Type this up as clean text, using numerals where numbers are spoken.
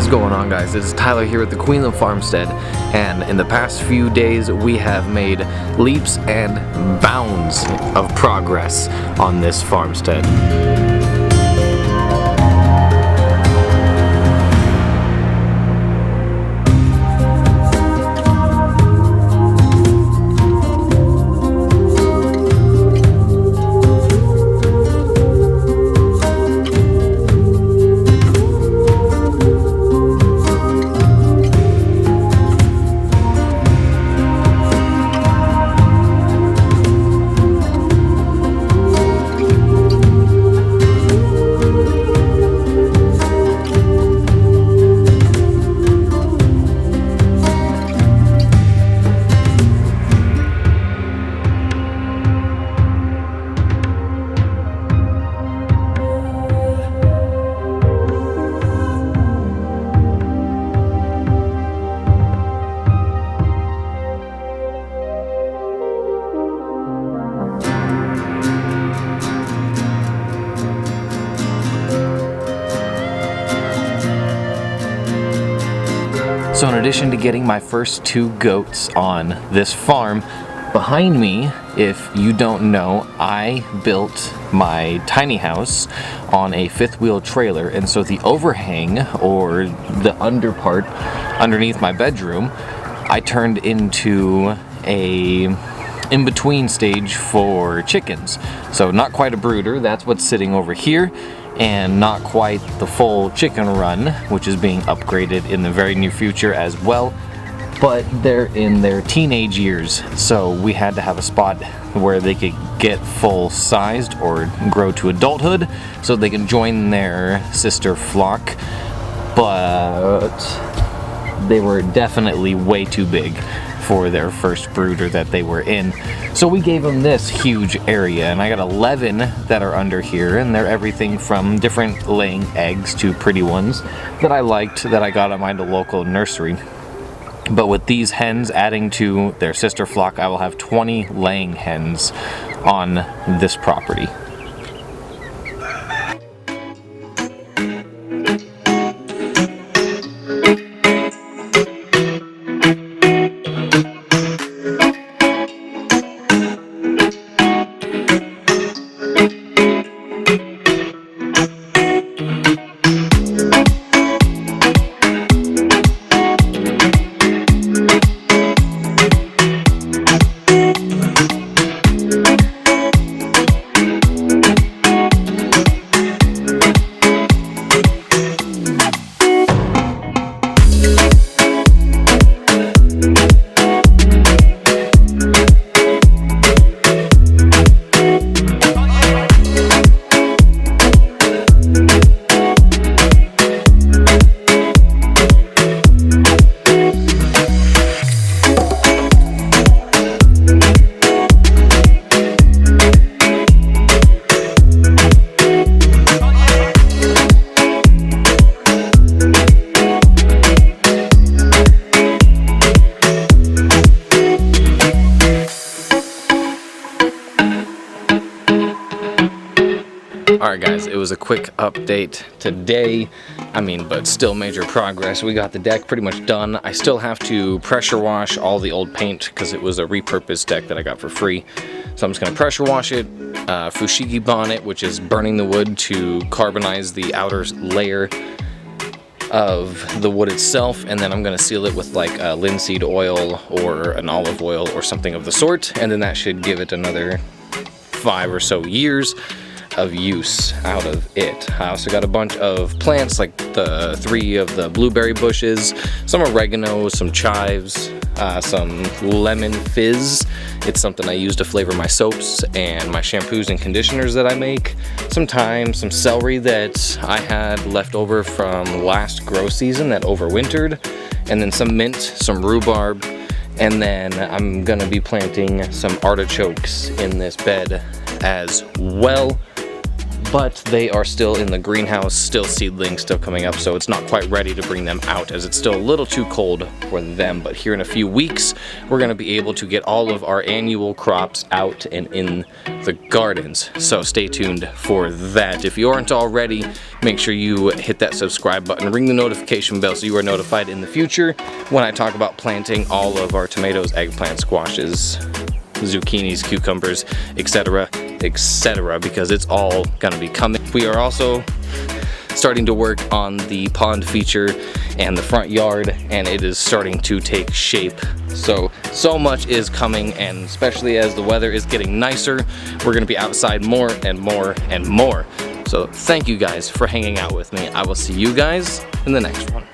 is going on, guys? It's Tyler here at the Coelum farmstead, and in the past few days we have made leaps and bounds of progress on this farmstead. So in addition to getting my first 2 goats on this farm, behind me, if you don't know, I built my tiny house on a 5th wheel trailer, and so the overhang, or the under part underneath my bedroom, I turned into a in-between stage for chickens. So not quite a brooder, that's what's sitting over here, and not quite the full chicken run, which is being upgraded in the very near future as well, but they're in their teenage years, so we had to have a spot where they could get full sized or grow to adulthood so they can join their sister flock, but they were definitely way too big for their first brooder that they were in. So we gave them this huge area, and I got 11 that are under here, and they're everything from different laying eggs to pretty ones that I liked that I got at my local nursery. But with these hens adding to their sister flock, I will have 20 laying hens on this property. Alright guys, it was a quick update today, but still major progress. We got the deck pretty much done. I still have to pressure wash all the old paint because it was a repurposed deck that I got for free. So I'm just going to pressure wash it, fushigi bonnet, which is burning the wood to carbonize the outer layer of the wood itself, and then I'm going to seal it with like linseed oil or an olive oil or something of the sort, and then that should give it another 5 or so years of use out of it. I also got a bunch of plants, like the 3 of the blueberry bushes, some oregano, some chives, some lemon fizz. It's something I use to flavor my soaps and my shampoos and conditioners that I make. Some thyme, some celery that I had left over from last grow season that overwintered, and then some mint, some rhubarb, and then I'm gonna be planting some artichokes in this bed as well. but they are still in the greenhouse, still seedlings, still coming up, so it's not quite ready to bring them out as it's still a little too cold for them. But here in a few weeks, we're gonna be able to get all of our annual crops out and in the gardens. So stay tuned for that. If you aren't already, make sure you hit that subscribe button, ring the notification bell so you are notified in the future when I talk about planting all of our tomatoes, eggplant, squashes, zucchinis, cucumbers, etc., etc., because it's all gonna be coming. We are also starting to work on the pond feature and the front yard, and it is starting to take shape. So much is coming, and especially as the weather is getting nicer, we're gonna be outside more and more and more. So thank you guys for hanging out with me. I will see you guys in the next one.